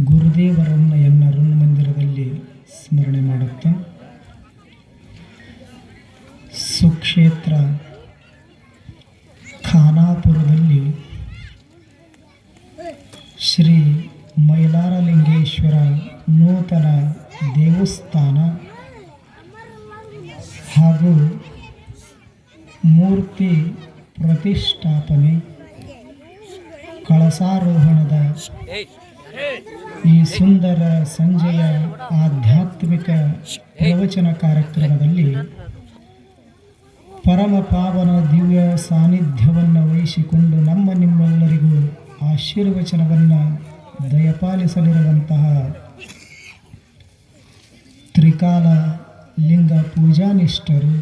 ಗುರುದೇವರನ್ನು ಋಣ ಮಂದಿರದಲ್ಲಿ ಸ್ಮರಣೆ ಮಾಡುತ್ತಾ ಸುಕ್ಷೇತ್ರ ಖಾನಾಪುರದಲ್ಲಿ ಶ್ರೀ ಮೈಲಾರಲಿಂಗೇಶ್ವರ ನೂತನ ದೇವಸ್ಥಾನ ಹಾಗೂ ಮೂರ್ತಿ ಪ್ರತಿಷ್ಠಾಪನೆ ಕಳಸಾರೋಹಣದ ಈ ಸುಂದರ ಸಂಜೆಯ ಆಧ್ಯಾತ್ಮಿಕ ಪ್ರವಚನ ಕಾರ್ಯಕ್ರಮದಲ್ಲಿ ಪರಮ ಪಾವನ ದಿವ್ಯ ಸಾನ್ನಿಧ್ಯವನ್ನು ವಹಿಸಿಕೊಂಡು ನಿಮ್ಮೆಲ್ಲರಿಗೂ ಆಶೀರ್ವಚನವನ್ನು ದಯಪಾಲಿಸಲಿರುವಂತಹ ತ್ರಿಕಾಲ ಲಿಂಗ ಪೂಜಾನಿಷ್ಠರು,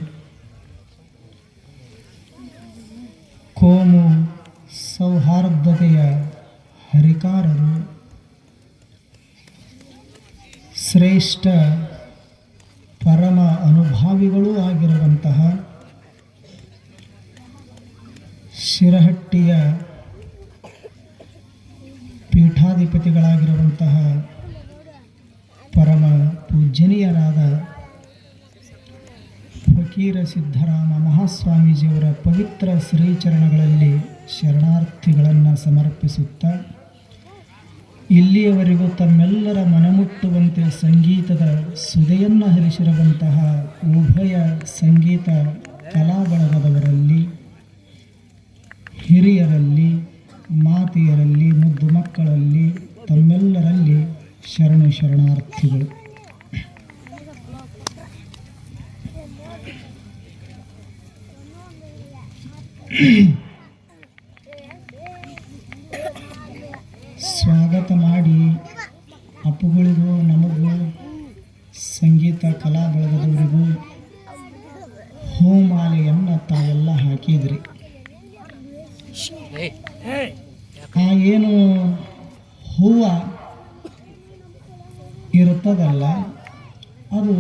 ಕೋಮು ಸೌಹಾರ್ದತೆಯ ಹರಿಕಾರರು, ಶ್ರೇಷ್ಠ ಪರಮ ಅನುಭಾವಿಗಳೂ ಆಗಿರುವಂತಹ ಶಿರಹಟ್ಟಿಯ ಪೀಠಾಧಿಪತಿಗಳಾಗಿರುವಂತಹ ಪರಮ ಪೂಜ್ಯನೀಯರಾದ ಫಕೀರ ಸಿದ್ದರಾಮ ಮಹಾಸ್ವಾಮೀಜಿಯವರ ಪವಿತ್ರ ಶ್ರೀಚರಣಗಳಲ್ಲಿ ಶರಣಾರ್ಥಿಗಳನ್ನು ಸಮರ್ಪಿಸುತ್ತಾ ಇಲ್ಲಿಯವರೆಗೂ ತಮ್ಮೆಲ್ಲರ ಮನಮುಟ್ಟುವಂತೆ ಸಂಗೀತದ ಸುದೆಯನ್ನು ಹರಿಸಿರುವಂತಹ ಉಭಯ ಸಂಗೀತ ಕಲಾಬಳಗದವರಲ್ಲಿ, ಹಿರಿಯರಲ್ಲಿ, ಮಾತೆಯರಲ್ಲಿ, ಮುದ್ದು ಮಕ್ಕಳಲ್ಲಿ ತಮ್ಮೆಲ್ಲರಲ್ಲಿ ಶರಣಾರ್ಥಿಗಳು. ಸ್ವಾಗತ ಮಾಡಿ ಅಪ್ಪುಗಳಿಗೂ ನಮಗೂ ಸಂಗೀತ ಕಲಾ ಬಳಗದವರಿಗೂ ಹೂಮಾಲೆಯನ್ನು ತಾವೆಲ್ಲ ಹಾಕಿದ್ರಿ. ಆ ಏನು ಹೂವು ಇರುತ್ತದಲ್ಲ, ಅದು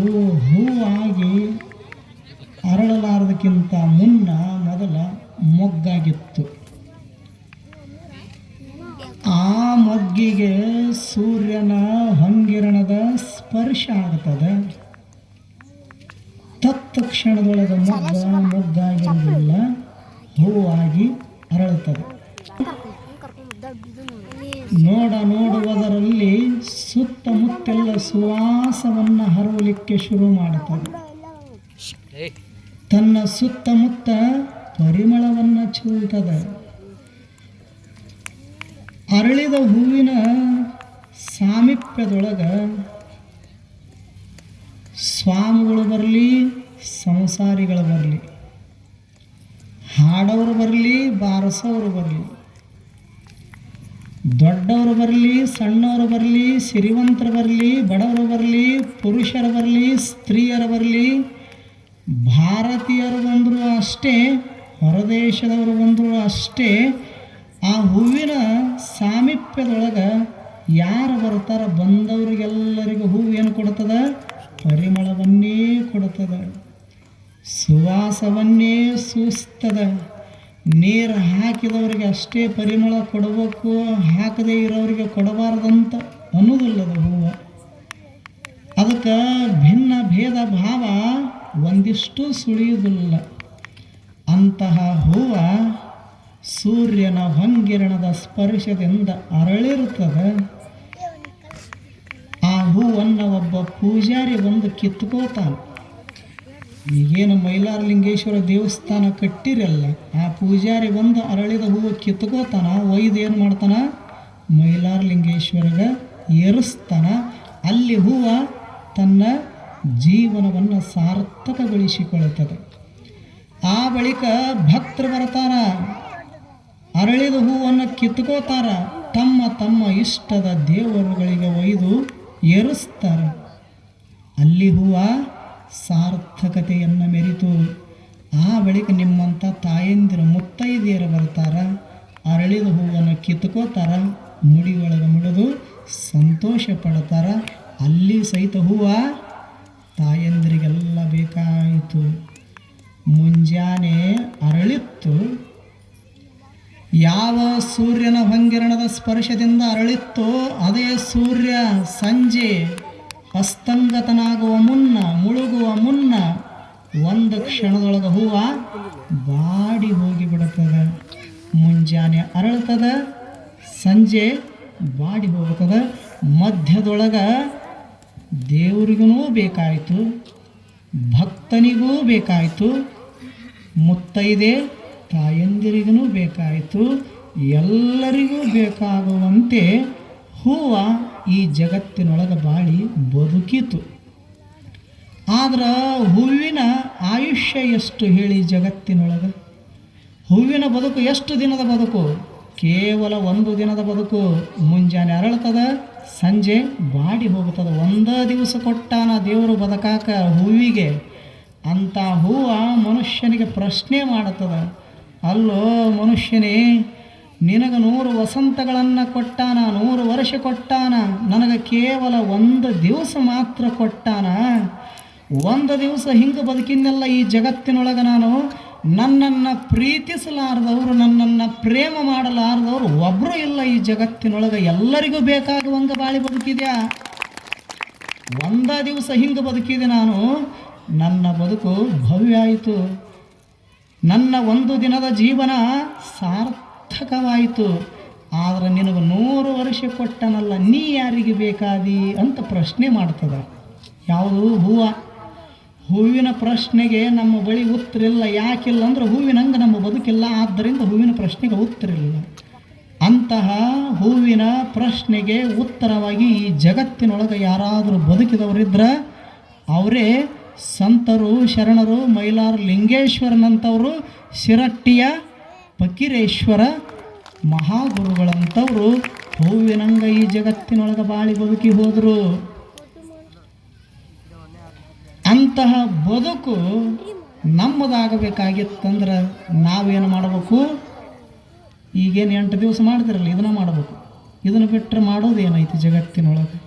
ಹೂವಾಗಿ ಅರಳಲಾರದಕ್ಕಿಂತ ಮೊದಲ ಮೊಗ್ಗಾಗಿತ್ತು. ಆ ಮೊಗ್ಗಿಗೆ ಸೂರ್ಯನ ಹೊಂಗಿರಣದ ಸ್ಪರ್ಶ ಆಗ್ತದೆ. ತತ್ಕ್ಷಣದೊಳಗೆ ಮೊಗ್ಗಾಗಿರುವುದಿಲ್ಲ, ಹೂವಾಗಿ ಅರಳುತ್ತದೆ. ನೋಡುವುದರಲ್ಲಿ ಸುತ್ತಮುತ್ತೆಲ್ಲ ಸುವಾಸವನ್ನು ಹರವಲಿಕ್ಕೆ ಶುರು ಮಾಡುತ್ತದೆ. ತನ್ನ ಸುತ್ತಮುತ್ತ ಪರಿಮಳವನ್ನು ಚೆಲ್ತದೆ. ಅರಳಿದ ಹೂವಿನ ಸಾಮೀಪ್ಯದೊಳಗೆ ಸ್ವಾಮಿಗಳು ಬರಲಿ, ಸಂಸಾರಿಗಳು ಬರಲಿ, ಹಾಡೋರು ಬರಲಿ, ಬಾರಿಸೋರು ಬರಲಿ, ದೊಡ್ಡವರು ಬರಲಿ, ಸಣ್ಣವರು ಬರಲಿ, ಸಿರಿವಂತರು ಬರಲಿ, ಬಡವರು ಬರಲಿ, ಪುರುಷರು ಬರಲಿ, ಸ್ತ್ರೀಯರು ಬರಲಿ, ಭಾರತೀಯರು ಬಂದರೂ ಅಷ್ಟೇ, ಹೊರದೇಶದವರು ಬಂದರೂ ಅಷ್ಟೇ, ಆ ಹೂವಿನ ಸಾಮೀಪ್ಯದೊಳಗೆ ಯಾರು ಬರ್ತಾರೆ ಬಂದವರಿಗೆಲ್ಲರಿಗೂ ಹೂವು ಏನು ಕೊಡ್ತದೆ? ಪರಿಮಳವನ್ನೇ ಕೊಡ್ತದೆ, ಸುವಾಸವನ್ನೇ ಸೂಸ್ತದೆ. ನೀರು ಹಾಕಿದವರಿಗೆ ಅಷ್ಟೇ ಪರಿಮಳ ಕೊಡಬೇಕು, ಹಾಕದೇ ಇರೋರಿಗೆ ಕೊಡಬಾರ್ದಂತ ಅನ್ನೋದಿಲ್ಲದ ಹೂವು. ಅದಕ್ಕೆ ಭಿನ್ನ ಭೇದ ಭಾವ ಒಂದಿಷ್ಟು ಸುಳಿಯುವುದಿಲ್ಲ. ಅಂತಹ ಹೂವು ಸೂರ್ಯನ ಹೊಂಗಿರಣದ ಸ್ಪರ್ಶದಿಂದ ಅರಳಿರುತ್ತದೆ. ಆ ಹೂವನ್ನು ಒಬ್ಬ ಪೂಜಾರಿ ಬಂದು ಕಿತ್ಕೋತಾನೆ. ಈಗೇನು ಮೈಲಾರಲಿಂಗೇಶ್ವರ ದೇವಸ್ಥಾನ ಕಟ್ಟಿರಲ್ಲ, ಆ ಪೂಜಾರಿ ಬಂದು ಅರಳಿದ ಹೂವು ಕಿತ್ಕೋತಾನ, ಒಯ್ದು ಏನು ಮಾಡ್ತಾನ? ಮೈಲಾರಲಿಂಗೇಶ್ವರಿಗೆ ಏರಿಸ್ತಾನ. ಅಲ್ಲಿ ಹೂವು ತನ್ನ ಜೀವನವನ್ನು ಸಾರ್ಥಕಗೊಳಿಸಿಕೊಳ್ಳುತ್ತದೆ. ಆ ಬಳಿಕ ಭಕ್ತರು ಬರ್ತಾರ, ಅರಳಿದ ಹೂವನ್ನು ಕಿತ್ಕೋತಾರ, ತಮ್ಮ ತಮ್ಮ ಇಷ್ಟದ ದೇವರುಗಳಿಗೆ ಒಯ್ದು ಏರಿಸ್ತಾರೆ. ಅಲ್ಲಿ ಹೂವು ಸಾರ್ಥಕತೆಯನ್ನು ಮೆರಿತು ಆ ಬಳಿಕ ನಿಮ್ಮಂಥ ತಾಯಂದಿರು ಮುತ್ತೈದೆಯರು ಬರ್ತಾರ, ಅರಳಿದ ಹೂವನ್ನು ಕಿತ್ಕೋತಾರ, ಮುಡಿ ಒಳಗೆ ಮುಡಿದು ಸಂತೋಷ ಪಡ್ತಾರ. ಅಲ್ಲಿ ಸಹಿತ ಹೂವು ತಾಯಂದಿರಿಗೆಲ್ಲ ಬೇಕಾಯಿತು. ಮುಂಜಾನೆ ಅರಳಿತ್ತು. ಯಾವ ಸೂರ್ಯನ ಹೊಂಗಿರಣದ ಸ್ಪರ್ಶದಿಂದ ಅರಳಿತ್ತೋ ಅದೇ ಸೂರ್ಯ ಸಂಜೆ ಅಸ್ತಂಗತನಾಗುವ ಮುನ್ನ, ಮುಳುಗುವ ಮುನ್ನ ಒಂದು ಕ್ಷಣದೊಳಗೆ ಹೂವು ಬಾಡಿ ಹೋಗಿಬಿಡುತ್ತದೆ. ಮುಂಜಾನೆ ಅರಳ್ತದ, ಸಂಜೆ ಬಾಡಿ ಹೋಗ್ತದೆ. ಮಧ್ಯದೊಳಗೆ ದೇವರಿಗೂ ಬೇಕಾಯಿತು, ಭಕ್ತನಿಗೂ ಬೇಕಾಯಿತು, ಮುತ್ತೈದೆ ತಾಯಂದಿರಿಗೂ ಬೇಕಾಯಿತು, ಎಲ್ಲರಿಗೂ ಬೇಕಾಗುವಂತೆ ಹೂವು ಈ ಜಗತ್ತಿನೊಳಗೆ ಬಾಳಿ ಬದುಕಿತು. ಆದ್ರೆ ಹೂವಿನ ಆಯುಷ್ಯ ಎಷ್ಟು ಹೇಳಿ? ಜಗತ್ತಿನೊಳಗೆ ಹೂವಿನ ಬದುಕು ಎಷ್ಟು ದಿನದ ಬದುಕು? ಕೇವಲ 1 ದಿನದ ಬದುಕು. ಮುಂಜಾನೆ ಅರಳ್ತದ, ಸಂಜೆ ಬಾಡಿ ಹೋಗ್ತದೆ. ಒಂದೇ ದಿವಸ ಕೊಟ್ಟಾನ ದೇವರು ಬದುಕಾಕ ಹೂವಿಗೆ. ಅಂಥ ಹೂವು ಮನುಷ್ಯನಿಗೆ ಪ್ರಶ್ನೆ ಮಾಡುತ್ತದೆ, ಅಲ್ಲೋ ಮನುಷ್ಯನೇ, ನಿನಗೆ 100 ವಸಂತಗಳನ್ನು ಕೊಟ್ಟಾನ, 100 ವರ್ಷ ಕೊಟ್ಟಾನ, ನನಗೆ ಕೇವಲ 1 ದಿವಸ ಮಾತ್ರ ಕೊಟ್ಟಾನ. 1 ದಿವಸ ಹಿಂಗೆ ಬದುಕಿನೆಲ್ಲ ಈ ಜಗತ್ತಿನೊಳಗೆ ನಾನು ನನ್ನನ್ನು ಪ್ರೀತಿಸಲಾರದವರು, ನನ್ನನ್ನು ಪ್ರೇಮ ಮಾಡಲಾರದವರು ಒಬ್ಬರೂ ಇಲ್ಲ ಈ ಜಗತ್ತಿನೊಳಗೆ. ಎಲ್ಲರಿಗೂ ಬೇಕಾಗುವಂಗೆ ಬಾಳಿ ಬದುಕಿದ್ಯಾ? 1 ದಿವಸ ಹಿಂಗೆ ಬದುಕಿದೆ ನಾನು, ನನ್ನ ಬದುಕು ಭವ್ಯ ಆಯಿತು. ನನ್ನ 1 ದಿನದ ಜೀವನ ಸಾರ್ಥಕವಾಯಿತು. ಆದರೆ ನಿನಗೆ 100 ವರ್ಷ ಕೊಟ್ಟನಲ್ಲ, ನೀ ಯಾರಿಗೆ ಬೇಕಾದಿ ಅಂತ ಪ್ರಶ್ನೆ ಮಾಡ್ತದೆ. ಯಾವುದು? ಹೂವು. ಹೂವಿನ ಪ್ರಶ್ನೆಗೆ ನಮ್ಮ ಬಳಿ ಉತ್ತರ ಇಲ್ಲ. ಯಾಕಿಲ್ಲ ಅಂದ್ರೆ ಹೂವಿನಂಗೆ ನಮ್ಮ ಬದುಕಿಲ್ಲ, ಆದ್ದರಿಂದ ಹೂವಿನ ಪ್ರಶ್ನೆಗೆ ಉತ್ತರ ಇಲ್ಲ. ಅಂತಹ ಹೂವಿನ ಪ್ರಶ್ನೆಗೆ ಉತ್ತರವಾಗಿ ಈ ಜಗತ್ತಿನೊಳಗೆ ಯಾರಾದರೂ ಬದುಕಿದವರಿದ್ರೆ ಅವರೇ ಸಂತರು, ಶರಣರು, ಮೈಲಾರ ಲಿಂಗೇಶ್ವರನಂಥವರು, ಶಿರಟ್ಟಿಯ ಫಕೀರೇಶ್ವರ ಮಹಾಗುರುಗಳಂಥವರು ಹೂವಿನಂಗೆ ಈ ಜಗತ್ತಿನೊಳಗೆ ಬಾಳಿ ಬದುಕಿ ಹೋದರು. ಅಂತಹ ಬದುಕು ನಮ್ಮದಾಗಬೇಕಾಗಿತ್ತಂದ್ರೆ ನಾವೇನು ಮಾಡಬೇಕು? ಈಗೇನು 8 ದಿವಸ ಮಾಡ್ತಿರಲ್ಲ, ಇದನ್ನು ಮಾಡಬೇಕು. ಇದನ್ನು ಬಿಟ್ಟರೆ ಮಾಡೋದೇನೈತಿ ಜಗತ್ತಿನೊಳಗೆ?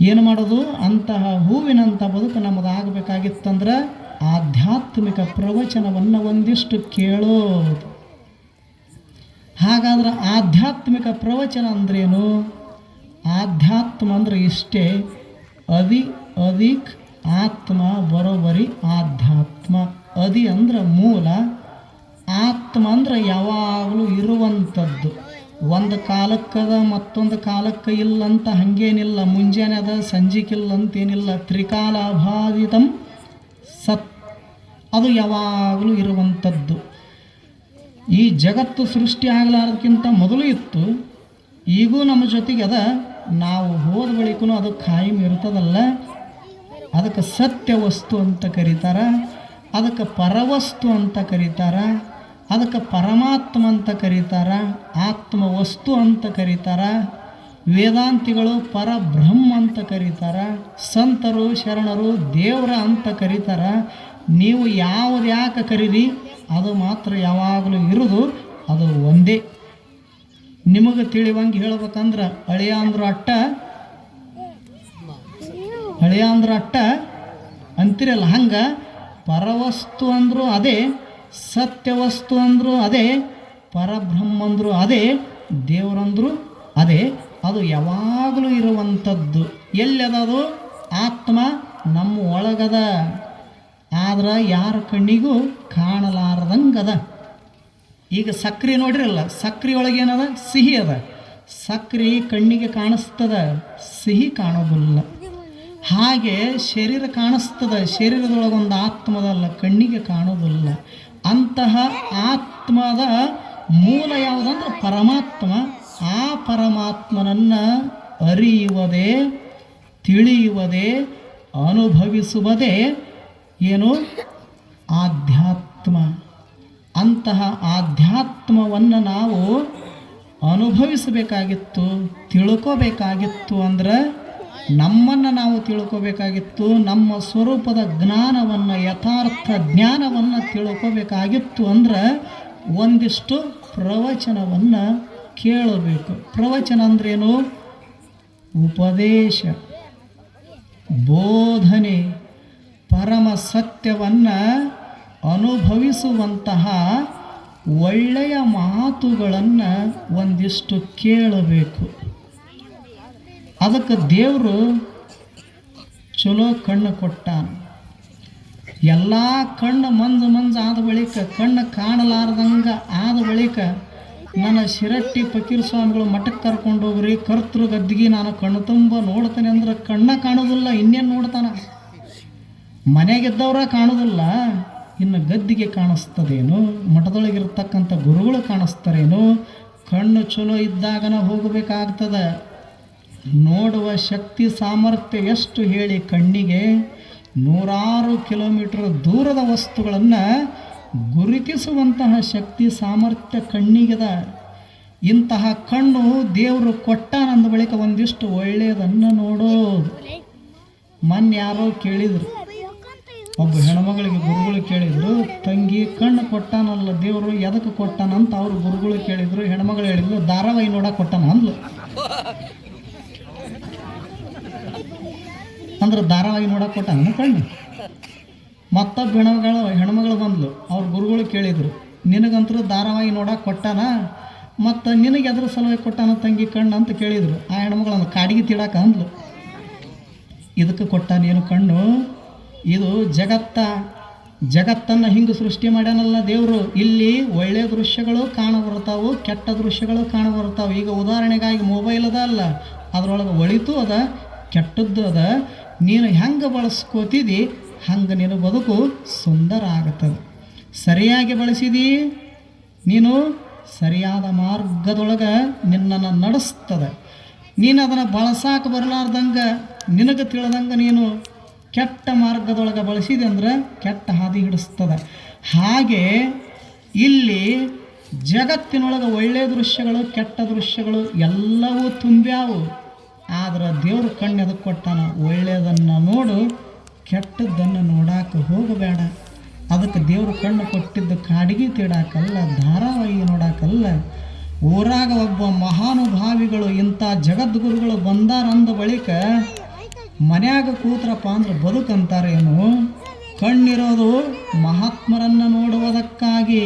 ಏನು ಮಾಡೋದು? ಅಂತಹ ಹೂವಿನಂಥ ಬದುಕು ನಮ್ಮದಾಗಬೇಕಾಗಿತ್ತಂದ್ರೆ ಆಧ್ಯಾತ್ಮಿಕ ಪ್ರವಚನವನ್ನು ಒಂದಿಷ್ಟು ಕೇಳೋದು. ಹಾಗಾದ್ರೆ ಆಧ್ಯಾತ್ಮಿಕ ಪ್ರವಚನ ಅಂದ್ರೇನು? ಆಧ್ಯಾತ್ಮ ಅಂದರೆ ಇಷ್ಟೇ, ಅಧಿಕ್ ಆತ್ಮ ಬರೋಬರಿ ಆಧ್ಯಾತ್ಮ. ಅದಿ ಅಂದ್ರೆ ಮೂಲ, ಆತ್ಮ ಅಂದ್ರೆ ಯಾವಾಗಲೂ ಇರುವಂಥದ್ದು. ಒಂದು ಕಾಲಕ್ಕದ ಮತ್ತೊಂದು ಕಾಲಕ್ಕೆ ಇಲ್ಲಂತ ಹಾಗೇನಿಲ್ಲ. ಮುಂಜಾನೆ ಅದ ಸಂಜೆಗಿಲ್ಲ ಅಂತೇನಿಲ್ಲ. ತ್ರಿಕಾಲಾಭಾದಿತಂ ಸತ್, ಅದು ಯಾವಾಗಲೂ ಇರುವಂಥದ್ದು. ಈ ಜಗತ್ತು ಸೃಷ್ಟಿ ಆಗಲಾರದಕ್ಕಿಂತ ಮೊದಲು ಇತ್ತು, ಈಗೂ ನಮ್ಮ ಜೊತೆಗೆ ಅದ. ನಾವು ಹೋದ ಬಳಿಕೂ ಅದು ಕಾಯಂ ಇರ್ತದಲ್ಲ. ಅದಕ್ಕೆ ಸತ್ಯ ವಸ್ತು ಅಂತ ಕರೀತಾರೆ, ಅದಕ್ಕೆ ಪರವಸ್ತು ಅಂತ ಕರೀತಾರೆ, ಅದಕ್ಕೆ ಪರಮಾತ್ಮ ಅಂತ ಕರೀತಾರೆ, ಆತ್ಮ ವಸ್ತು ಅಂತ ಕರೀತಾರೆ. ವೇದಾಂತಿಗಳು ಪರಬ್ರಹ್ಮ ಅಂತ ಕರೀತಾರೆ, ಸಂತರು ಶರಣರು ದೇವರ ಅಂತ ಕರೀತಾರೆ. ನೀವು ಯಾವುದು ಯಾಕೆ ಕರೀರಿ, ಅದು ಮಾತ್ರ ಯಾವಾಗಲೂ ಇರೋದು ಅದು ಒಂದೇ. ನಿಮಗೆ ತಿಳಿವಂಗೆ ಹೇಳ್ಬೇಕಂದ್ರೆ ಹಳೆಯ ಅಂದ್ರ ಅಟ್ಟ ಅಂತಿರಲ್ಲ, ಹಂಗೆ ಪರವಸ್ತು ಅಂದರೂ ಅದೇ, ಸತ್ಯವಸ್ತು ಅಂದರೂ ಅದೇ, ಪರಬ್ರಹ್ಮ ಅಂದರೂ ಅದೇ, ದೇವರಂದ್ರು ಅದೇ. ಅದು ಯಾವಾಗಲೂ ಇರುವಂಥದ್ದು. ಎಲ್ಲದದು? ಆತ್ಮ ನಮ್ಮ ಒಳಗದ, ಆದ್ರೆ ಯಾರ ಕಣ್ಣಿಗೂ ಕಾಣಲಾರದಂಗದ. ಈಗ ಸಕ್ರೆ ನೋಡಿರಲ್ಲ, ಸಕ್ರೆ ಒಳಗೇನದ? ಸಿಹಿ ಅದ. ಸಕ್ರೆ ಕಣ್ಣಿಗೆ ಕಾಣಿಸ್ತದ, ಸಿಹಿ ಕಾಣೋದಿಲ್ಲ. ಹಾಗೆ ಶರೀರ ಕಾಣಿಸ್ತದ, ಶರೀರದೊಳಗೊಂದು ಆತ್ಮದಲ್ಲ, ಕಣ್ಣಿಗೆ ಕಾಣೋದಿಲ್ಲ. ಅಂತಹ ಆತ್ಮದ ಮೂಲ ಯಾವುದಂದ್ರೆ ಪರಮಾತ್ಮ. ಆ ಪರಮಾತ್ಮನನ್ನು ಅರಿಯುವುದೇ, ತಿಳಿಯುವುದೇ, ಅನುಭವಿಸುವುದೇ ಏನು? ಆಧ್ಯಾತ್ಮ. ಅಂತಹ ಆಧ್ಯಾತ್ಮವನ್ನು ನಾವು ಅನುಭವಿಸಬೇಕಾಗಿತ್ತು, ತಿಳ್ಕೋಬೇಕಾಗಿತ್ತು ಅಂದ್ರೆ ನಮ್ಮನ್ನು ನಾವು ತಿಳ್ಕೋಬೇಕಾಗಿತ್ತು. ನಮ್ಮ ಸ್ವರೂಪದ ಜ್ಞಾನವನ್ನು, ಯಥಾರ್ಥ ಜ್ಞಾನವನ್ನು ತಿಳ್ಕೋಬೇಕಾಗಿತ್ತು. ಅಂದ್ರೆ ಒಂದಿಷ್ಟು ಪ್ರವಚನವನ್ನು ಕೇಳಬೇಕು. ಪ್ರವಚನ ಅಂದ್ರೇನು? ಉಪದೇಶ, ಬೋಧನೆ, ಪರಮ ಸತ್ಯವನ್ನು ಅನುಭವಿಸುವಂತಹ ಒಳ್ಳೆಯ ಮಾತುಗಳನ್ನು ಒಂದಿಷ್ಟು ಕೇಳಬೇಕು. ಅದಕ್ಕೆ ದೇವರು ಚಲೋ ಕಣ್ಣು ಕೊಟ್ಟಾನ. ಎಲ್ಲ ಕಣ್ಣು ಮಂಜು ಆದ ಬಳಿಕ, ಕಣ್ಣು ಕಾಣಲಾರ್ದಂಗೆ ಆದ ಬಳಿಕ ನನ್ನ ಶಿರಟ್ಟಿ ಫಕೀರ್ ಸ್ವಾಮಿಗಳು ಮಠಕ್ಕೆ ಕರ್ಕೊಂಡು ಹೋಗ್ರಿ, ಕರ್ತೃ ಗದ್ದಿಗೆ ನಾನು ಕಣ್ಣು ತುಂಬ ನೋಡ್ತೇನೆ ಅಂದ್ರೆ ಕಣ್ಣ ಕಾಣೋದಿಲ್ಲ, ಇನ್ನೇನು ನೋಡ್ತಾನ? ಮನೆಗಿದ್ದವ್ರ ಕಾಣೋದಿಲ್ಲ, ಇನ್ನು ಗದ್ದಿಗೆ ಕಾಣಿಸ್ತದೇನು? ಮಠದೊಳಗಿರ್ತಕ್ಕಂಥ ಗುರುಗಳು ಕಾಣಿಸ್ತಾರೇನು? ಕಣ್ಣು ಚಲೋ ಇದ್ದಾಗನ ಹೋಗಬೇಕಾಗ್ತದೆ. ನೋಡುವ ಶಕ್ತಿ ಸಾಮರ್ಥ್ಯ ಎಷ್ಟು ಹೇಳಿ? ಕಣ್ಣಿಗೆ 100 ಕಿಲೋಮೀಟರ್ ದೂರದ ವಸ್ತುಗಳನ್ನು ಗುರುತಿಸುವಂತಹ ಶಕ್ತಿ ಸಾಮರ್ಥ್ಯ ಕಣ್ಣಿಗೆದ. ಇಂತಹ ಕಣ್ಣು ದೇವರು ಕೊಟ್ಟಾನಂದ ಬಳಿಕ ಒಂದಿಷ್ಟು ಒಳ್ಳೆಯದನ್ನು ನೋಡೋದು. ಮೊನ್ನೆ ಯಾರೋ ಕೇಳಿದರು, ಒಬ್ಬ ಹೆಣ್ಮಗಳಿಗೆ ಗುರುಗಳು ಕೇಳಿದರು, ತಂಗಿ ಕಣ್ಣು ಕೊಟ್ಟಾನಲ್ಲ ದೇವರು, ಎದಕ್ಕೆ ಕೊಟ್ಟಾನಂತ ಅವರು ಗುರುಗಳು ಕೇಳಿದರು. ಹೆಣ್ಮಗಳು ಹೇಳಿದ್ರು, ಧಾರಾವಾಹಿ ನೋಡಕ್ಕೆ ಕೊಟ್ಟಾನ ಅಂದ್ಲು. ಅಂದ್ರೆ ಧಾರಾವಾಹಿ ನೋಡಕ್ಕೆ ಕೊಟ್ಟಾನ ಕಣ್ಣು. ಮತ್ತೊಬ್ಬ ಹೆಣ್ಮಗಳು ಬಂದ್ಲು, ಅವ್ರ ಗುರುಗಳು ಕೇಳಿದರು, ನಿನಗಂತರೂ ಧಾರಾವಾಹಿ ನೋಡಕ್ಕೆ ಕೊಟ್ಟಾನ, ಮತ್ತು ನಿನಗೆ ಎದ್ರ ಸಲುವಾಗಿ ಕೊಟ್ಟಾನ ತಂಗಿ ಕಣ್ಣು ಅಂತ ಕೇಳಿದರು. ಆ ಹೆಣ್ಮಗಳು ಕಾಡಿಗೆ ತಿಡಾಕ ಅಂದ್ಲು. ಇದಕ್ಕೆ ಕೊಟ್ಟಾನೇನು ಕಣ್ಣು? ಇದು ಜಗತ್ತನ್ನು ಹಿಂಗೆ ಸೃಷ್ಟಿ ಮಾಡ್ಯಾನಲ್ಲ ದೇವರು. ಇಲ್ಲಿ ಒಳ್ಳೆಯ ದೃಶ್ಯಗಳು ಕಾಣಬರ್ತಾವು, ಕೆಟ್ಟ ದೃಶ್ಯಗಳು ಕಾಣಬರ್ತಾವೆ. ಈಗ ಉದಾಹರಣೆಗಾಗಿ ಮೊಬೈಲ್ ಅದ ಅಲ್ಲ, ಅದರೊಳಗೆ ಒಳಿತು ಅದ, ಕೆಟ್ಟದ್ದು ಅದ. ನೀನು ಹೆಂಗೆ ಬಳಸ್ಕೋತಿದ್ದಿ ಹಂಗೆ ನಿನ್ನ ಬದುಕು ಸುಂದರ ಆಗ್ತದೆ. ಸರಿಯಾಗಿ ಬಳಸಿದಿ ನೀನು, ಸರಿಯಾದ ಮಾರ್ಗದೊಳಗೆ ನಿನ್ನನ್ನು ನಡೆಸ್ತದೆ. ನೀನು ಅದನ್ನು ಬಳಸಾಕ ಬರಲಾರ್ದಂಗೆ, ನಿನಗೆ ತಿಳಿದಂಗೆ ನೀನು ಕೆಟ್ಟ ಮಾರ್ಗದೊಳಗೆ ಬಳಸಿದೆ ಅಂದ್ರೆ ಕೆಟ್ಟ ಹಾದಿ ಹಿಡಿಸ್ತದೆ. ಹಾಗೆ ಇಲ್ಲಿ ಜಗತ್ತಿನೊಳಗೆ ಒಳ್ಳೆಯ ದೃಶ್ಯಗಳು, ಕೆಟ್ಟ ದೃಶ್ಯಗಳು ಎಲ್ಲವೂ ತುಂಬ್ಯಾವು. ಆದ್ರೆ ದೇವ್ರ ಕಣ್ಣು ಎದಕ್ಕೆ ಕೊಟ್ಟಾನ? ಒಳ್ಳೆಯದನ್ನು ನೋಡು, ಕೆಟ್ಟದ್ದನ್ನು ನೋಡಾಕ ಹೋಗಬೇಡ. ಅದಕ್ಕೆ ದೇವ್ರ ಕಣ್ಣು ಕೊಟ್ಟಿದ್ದು ಕಾಡಿಗೆ ತಿಡಾಕಲ್ಲ, ಧಾರಾವಾಹಿ ನೋಡಾಕಲ್ಲ. ಊರಾಗ ಒಬ್ಬ ಮಹಾನುಭಾವಿಗಳು, ಇಂಥ ಜಗದ್ಗುರುಗಳು ಬಂದಾರಂದ ಬಳಿಕ ಮನ್ಯಾಗ ಕೂತ್ರಪ್ಪ ಅಂದ್ರೆ ಬದುಕಂತಾರೇನು? ಕಣ್ಣಿರೋದು ಮಹಾತ್ಮರನ್ನು ನೋಡುವುದಕ್ಕಾಗಿ,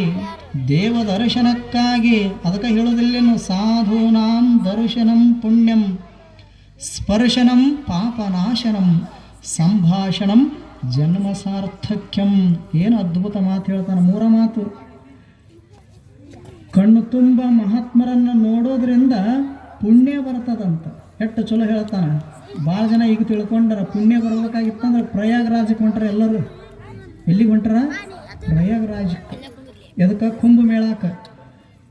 ದೇವ ದರ್ಶನಕ್ಕಾಗಿ. ಅದಕ್ಕೆ ಹೇಳೋದಿಲ್ಲೇನು? ಸಾಧೂನಾಂ ದರ್ಶನಂ ಪುಣ್ಯಂ, ಸ್ಪರ್ಶನಂ ಪಾಪನಾಶನಂ, ಸಂಭಾಷಣಂ ಜನ್ಮ ಸಾರ್ಥಕ್ಯಂ. ಏನು ಅದ್ಭುತ ಮಾತು ಹೇಳ್ತಾನೆ! 3 ಮಾತು. ಕಣ್ಣು ತುಂಬ ಮಹಾತ್ಮರನ್ನು ನೋಡೋದ್ರಿಂದ ಪುಣ್ಯ ಬರ್ತದಂತ. ಎಷ್ಟು ಚಲೋ ಹೇಳ್ತಾನೆ. ಭಾಳ ಜನ ಈಗ ತಿಳ್ಕೊಂಡ್ರ ಪುಣ್ಯ ಬರ್ಬೇಕಾಗಿತ್ತಂದ್ರೆ ಪ್ರಯಾಗರಾಜಕ್ಕೆ ಹೊಂಟ್ರ. ಎಲ್ಲರೂ ಎಲ್ಲಿಗೆ ಹೊಂಟ್ರ? ಪ್ರಯಾಗರಾಜಕ್ಕೆ. ಎದಕ್ಕೆ? ಕುಂಭಮೇಳಕ್ಕೆ.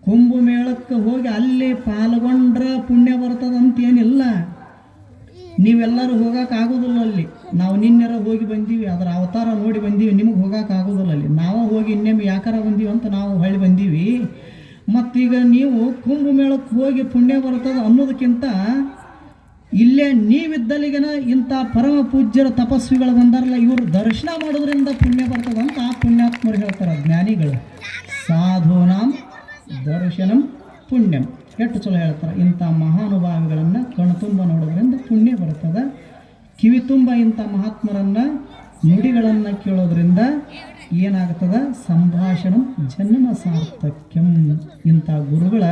ಕುಂಭಮೇಳಕ್ಕೆ ಹೋಗಿ ಅಲ್ಲಿ ಪಾಲ್ಗೊಂಡ್ರೆ ಪುಣ್ಯ ಬರ್ತದಂತೇನಿಲ್ಲ. ನೀವೆಲ್ಲರೂ ಹೋಗೋಕ್ಕಾಗೋದಿಲ್ಲ ಅಲ್ಲಿ. ನಾವು ನಿನ್ನೆರ ಹೋಗಿ ಬಂದೀವಿ, ಅದರ ಅವತಾರ ನೋಡಿ ಬಂದೀವಿ, ನಿಮಗೆ ಹೋಗೋಕ್ಕಾಗೋದಿಲ್ಲ ಅಲ್ಲಿ. ನಾವು ಹೋಗಿ ಇನ್ನೊಮ್ಮೆ ಯಾಕಾರ ಬಂದೀವಿ ಅಂತ ನಾವು ಹೊಳ್ಳಿ ಬಂದೀವಿ. ಮತ್ತೀಗ ನೀವು ಕುಂಭಮೇಳಕ್ಕೆ ಹೋಗಿ ಪುಣ್ಯ ಬರ್ತದೆ ಅನ್ನೋದಕ್ಕಿಂತ ಇಲ್ಲೇ ನೀವಿದ್ದಲ್ಲಿಗೆನ ಇಂಥ ಪರಮ ಪೂಜ್ಯರ ತಪಸ್ವಿಗಳು ಬಂದಾರಲ್ಲ, ಇವರು ದರ್ಶನ ಮಾಡೋದ್ರಿಂದ ಪುಣ್ಯ ಬರ್ತದಂತ ಆ ಪುಣ್ಯಾತ್ಮರು ಹೇಳ್ತಾರೆ ಜ್ಞಾನಿಗಳು. ಸಾಧೂನಾಂ ದರ್ಶನಂ ಪುಣ್ಯಂ. ಎಷ್ಟು ಚಲೋ ಹೇಳ್ತಾರೆ. ಇಂಥ ಮಹಾನುಭಾವಿಗಳನ್ನು ಕಣ್ಣು ತುಂಬ ನೋಡೋದ್ರಿಂದ ಪುಣ್ಯ ಬರ್ತದೆ. ಕಿವಿ ತುಂಬ ಇಂಥ ಮಹಾತ್ಮರನ್ನು ನುಡಿಗಳನ್ನು ಕೇಳೋದ್ರಿಂದ ಏನಾಗ್ತದೆ? ಸಂಭಾಷಣಂ ಜನ್ಮ ಸಾರ್ಥಕ್ಯಂ. ಇಂಥ ಗುರುಗಳ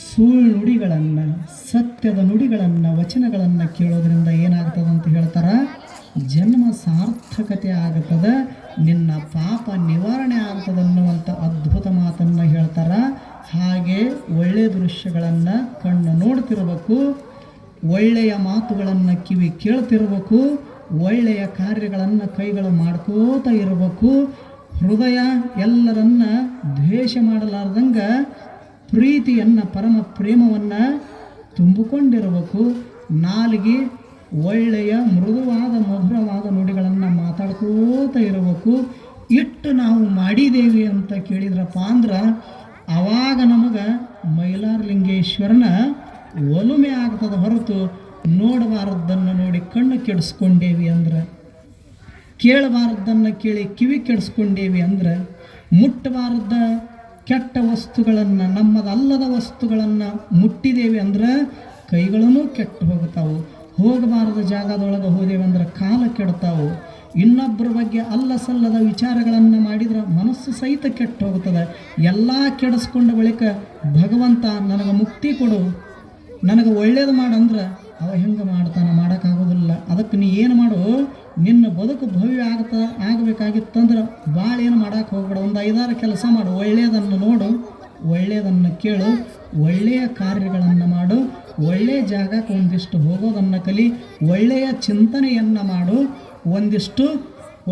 ಸುಳ್ಳು ನುಡಿಗಳನ್ನು, ಸತ್ಯದ ನುಡಿಗಳನ್ನು, ವಚನಗಳನ್ನು ಕೇಳೋದ್ರಿಂದ ಏನಾಗ್ತದೆ ಅಂತ ಹೇಳ್ತಾರೆ? ಜನ್ಮ ಸಾರ್ಥಕತೆ ಆಗ್ತದೆ, ನಿನ್ನ ಪಾಪ ನಿವಾರಣೆ ಆಗ್ತದೆ ಅನ್ನುವಂಥ ಅದ್ಭುತ ಮಾತನ್ನು ಹೇಳ್ತಾರೆ. ಹಾಗೆ ಒಳ್ಳೆಯ ದೃಶ್ಯಗಳನ್ನು ಕಣ್ಣು ನೋಡ್ತಿರ್ಬೇಕು, ಒಳ್ಳೆಯ ಮಾತುಗಳನ್ನು ಕಿವಿ ಕೇಳ್ತಿರ್ಬೇಕು, ಒಳ್ಳೆಯ ಕಾರ್ಯಗಳನ್ನು ಕೈಗಳು ಮಾಡ್ಕೋತ ಇರಬೇಕು. ಹೃದಯ ಎಲ್ಲರನ್ನ ದ್ವೇಷ ಮಾಡಲಾರ್ದಂಗೆ ಪ್ರೀತಿಯನ್ನು, ಪರಮ ಪ್ರೇಮವನ್ನು ತುಂಬಿಕೊಂಡಿರಬೇಕು. ನಾಲಿಗೆ ಒಳ್ಳೆಯ ಮೃದುವಾದ ಮಧುರವಾದ ನುಡಿಗಳನ್ನು ಮಾತಾಡ್ಕೋತ ಇರಬೇಕು. ಇಟ್ಟು ನಾವು ಮಾಡಿದ್ದೇವೆ ಅಂತ ಕೇಳಿದ್ರಪ್ಪ ಅಂದ್ರೆ ಆವಾಗ ನಮಗೆ ಮೈಲಾರಲಿಂಗೇಶ್ವರನ ಒಲುಮೆ ಆಗ್ತದೆ ಹೊರತು ನೋಡಬಾರದ್ದನ್ನು ನೋಡಿ ಕಣ್ಣು ಕೆಡಿಸ್ಕೊಂಡೇವಿ ಅಂದ್ರೆ, ಕೇಳಬಾರದ್ದನ್ನು ಕೇಳಿ ಕಿವಿ ಕೆಡಿಸ್ಕೊಂಡೇವಿ ಅಂದ್ರೆ, ಮುಟ್ಟಬಾರದ್ದ ಕೆಟ್ಟ ವಸ್ತುಗಳನ್ನು, ನಮ್ಮದಲ್ಲದ ವಸ್ತುಗಳನ್ನು ಮುಟ್ಟಿದೇವಿ ಅಂದ್ರೆ ಕೈಗಳೂ ಕೆಟ್ಟು ಹೋಗ್ತಾವು. ಹೋಗಬಾರದ ಜಾಗದೊಳಗೆ ಹೋದೇವಿ ಅಂದ್ರೆ ಕಾಲ ಕೆಡ್ತಾವು. ಇನ್ನೊಬ್ಬರ ಬಗ್ಗೆ ಅಲ್ಲ ಸಲ್ಲದ ವಿಚಾರಗಳನ್ನು ಮಾಡಿದ್ರೆ ಮನಸ್ಸು ಸಹಿತ ಕೆಟ್ಟು ಹೋಗ್ತದೆ. ಎಲ್ಲ ಕೆಡಿಸ್ಕೊಂಡ ಬಳಿಕ ಭಗವಂತ ನನಗೆ ಮುಕ್ತಿ ಕೊಡು, ನನಗೆ ಒಳ್ಳೇದು ಮಾಡಂದ್ರೆ ಅವ ಹೆಂಗೆ ಮಾಡ್ತಾನೆ? ಮಾಡೋಕ್ಕಾಗೋದಿಲ್ಲ. ಅದಕ್ಕೆ ನೀ ಏನು ಮಾಡು, ನಿನ್ನ ಬದುಕು ಭವ್ಯ ಆಗಬೇಕಾಗಿತ್ತಂದ್ರೆ ಭಾಳ ಏನು ಮಾಡೋಕ್ಕೆ ಹೋಗ್ಬೇಡ. ಒಂದು 5-6 ಕೆಲಸ ಮಾಡು. ಒಳ್ಳೆಯದನ್ನು ನೋಡು, ಒಳ್ಳೆಯದನ್ನು ಕೇಳು, ಒಳ್ಳೆಯ ಕಾರ್ಯಗಳನ್ನು ಮಾಡು, ಒಳ್ಳೆಯ ಜಾಗಕ್ಕೆ ಒಂದಿಷ್ಟು ಹೋಗೋದನ್ನು ಕಲಿ, ಒಳ್ಳೆಯ ಚಿಂತನೆಯನ್ನು ಮಾಡು, ಒಂದಿಷ್ಟು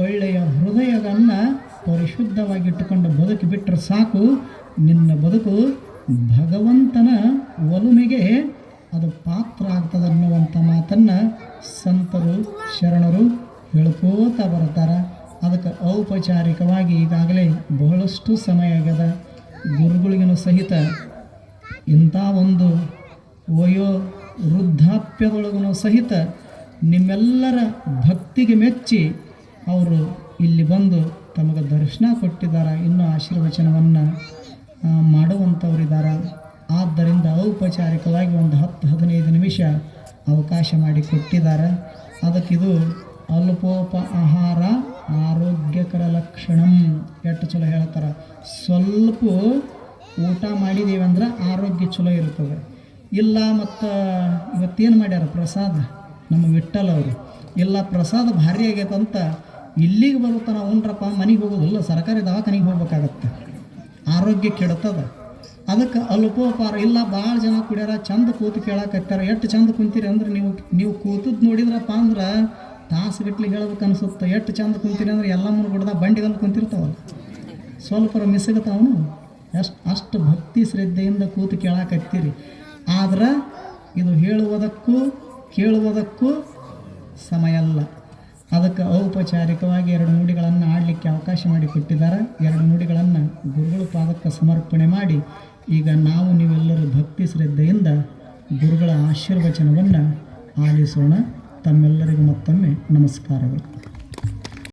ಒಳ್ಳೆಯ ಹೃದಯವನ್ನು ಪರಿಶುದ್ಧವಾಗಿಟ್ಟುಕೊಂಡು ಬದುಕಿ ಬಿಟ್ಟರೆ ಸಾಕು. ನಿನ್ನ ಬದುಕು ಭಗವಂತನ ಒಲುಮೆಗೆ ಅದು ಪಾತ್ರ ಆಗ್ತದೆ ಅನ್ನುವಂಥ ಮಾತನ್ನು ಸಂತರು ಶರಣರು ಹೇಳ್ಕೋತಾ ಬರ್ತಾರೆ. ಅದಕ್ಕೆ ಔಪಚಾರಿಕವಾಗಿ ಈಗಾಗಲೇ ಬಹಳಷ್ಟು ಸಮಯ ಆಗ್ಯದ. ಗುರುಗಳಿಗೂ ಸಹಿತ ಇಂಥ ಒಂದು ವಯೋ ವೃದ್ಧಾಪ್ಯದೊಳಗೂ ಸಹಿತ ನಿಮ್ಮೆಲ್ಲರ ಭಕ್ತಿಗೆ ಮೆಚ್ಚಿ ಅವರು ಇಲ್ಲಿ ಬಂದು ತಮಗೆ ದರ್ಶನ ಕೊಟ್ಟಿದ್ದಾರೆ. ಇನ್ನೂ ಆಶೀರ್ವಚನವನ್ನು ಮಾಡುವಂಥವರಿದ್ದಾರೆ. ಆದ್ದರಿಂದ ಔಪಚಾರಿಕವಾಗಿ ಒಂದು 10-15 ನಿಮಿಷ ಅವಕಾಶ ಮಾಡಿ ಕೊಟ್ಟಿದ್ದಾರೆ. ಅದಕ್ಕಿದು ಅಲ್ಪೋಪ ಆಹಾರ ಆರೋಗ್ಯಕರ ಲಕ್ಷಣಂ, ಎಷ್ಟು ಚಲೋ ಹೇಳ್ತಾರೆ. ಸ್ವಲ್ಪ ಊಟ ಮಾಡಿದ್ದೀವಿ ಅಂದ್ರೆ ಆರೋಗ್ಯ ಚಲೋ ಇರ್ತದೆ. ಇಲ್ಲ ಮತ್ತು ಇವತ್ತೇನು ಮಾಡ್ಯಾರ ಪ್ರಸಾದ, ನಮ್ಮ ವಿಠ್ಠಲ್ ಅವರು ಇಲ್ಲ ಪ್ರಸಾದ ಭಾರಿ ಆಗೈತಂತ ಇಲ್ಲಿಗೆ ಬರುತ್ತಾನೆ ಉಂಡ್ರಪ್ಪ ಮನೆಗೆ ಹೋಗೋದಿಲ್ಲ, ಸರ್ಕಾರಿ ದವಾಖಾನೆಗೆ ಹೋಗ್ಬೇಕಾಗತ್ತೆ, ಆರೋಗ್ಯ ಕೆಡ್ತದ. ಅದಕ್ಕೆ ಅಲ್ಪೋಪಾರ ಇಲ್ಲ. ಭಾಳ ಜನ ಕುಡಿಯಾರ, ಚಂದ ಕೂತು ಕೇಳಾಕತ್ತಾರ. ಎಷ್ಟು ಚಂದ ಕುಂತೀರಿ ಅಂದ್ರೆ ನೀವು ಕೂತದ್ದು ನೋಡಿದ್ರಪ್ಪ ಅಂದ್ರೆ ತಾಸುಗಟ್ಲಿಗೆ ಹೇಳ್ಬೇಕು ಅನಿಸುತ್ತೆ. ಎಷ್ಟು ಚಂದ ಕುಂತೀರಿ ಅಂದ್ರೆ ಎಲ್ಲ ಮುನ್ಗುಡ್ದ ಬಂಡಿಗಂದು ಕುಂತಿರ್ತಾವಲ್ಲ, ಸ್ವಲ್ಪ ಮಿಸ್ಸಿಗತಾವನು. ಅಷ್ಟು ಭಕ್ತಿ ಶ್ರದ್ಧೆಯಿಂದ ಕೂತು ಕೇಳಾಕತ್ತೀರಿ. ಆದ್ರೆ ಇದು ಹೇಳುವುದಕ್ಕೂ ಕೇಳುವುದಕ್ಕೂ ಸಮಯ ಅಲ್ಲ. ಅದಕ್ಕೆ ಔಪಚಾರಿಕವಾಗಿ 2 ನುಡಿಗಳನ್ನು ಆಡಲಿಕ್ಕೆ ಅವಕಾಶ ಮಾಡಿಕೊಟ್ಟಿದ್ದಾರೆ. 2 ನುಡಿಗಳನ್ನು ಗುರುಗಳ ಪಾದಕ್ಕೆ ಸಮರ್ಪಣೆ ಮಾಡಿ ಈಗ ನಾವು ನೀವೆಲ್ಲರೂ ಭಕ್ತಿ ಶ್ರದ್ಧೆಯಿಂದ ಗುರುಗಳ ಆಶೀರ್ವಚನವನ್ನು ಆಲಿಸೋಣ. ತಮ್ಮೆಲ್ಲರಿಗೂ ಮತ್ತೊಮ್ಮೆ ನಮಸ್ಕಾರಗಳು.